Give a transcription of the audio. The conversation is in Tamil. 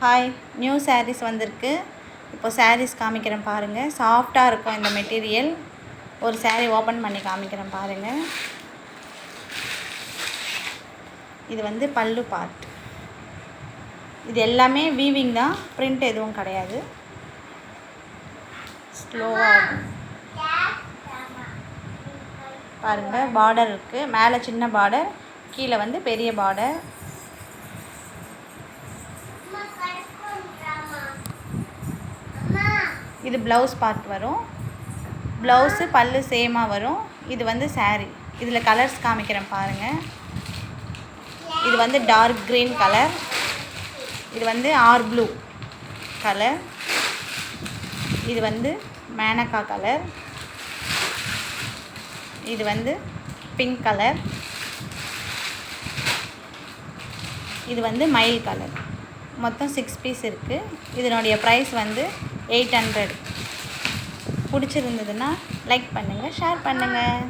ஹாய், நியூ சாரீஸ் வந்திருக்கு. இப்போ சாரீஸ் காமிக்கிறேன் பாருங்கள். சாஃப்டாக இருக்கும் இந்த மெட்டீரியல். ஒரு சாரீ ஓப்பன் பண்ணி காமிக்கிறேன் பாருங்கள். இது வந்து பல்லு பார்ட். இது எல்லாமே வீவிங் தான், பிரிண்ட் எதுவும் கிடையாது. ஸ்லோவாக பாருங்கள். பார்டர் இருக்குது, மேலே சின்ன பார்டர், கீழே வந்து பெரிய பார்டர். இது ப்ளவுஸ் பார்ட் வரும். ப்ளவுஸு பல்லு சேமாக வரும். இது வந்து சாரீ. இதில் கலர்ஸ் காமிக்கிறேன் பாருங்கள். இது வந்து டார்க் க்ரீன் கலர், இது வந்து ஆர் ப்ளூ கலர், இது வந்து மேனக்கா கலர், இது வந்து பிங்க் கலர், இது வந்து மயில் கலர். மொத்தம் 6 பீஸ் இருக்குது. இதனுடைய ப்ரைஸ் வந்து 800. பிடிச்சிருந்ததுன்னா லைக் பண்ணுங்கள், ஷேர் பண்ணுங்கள்.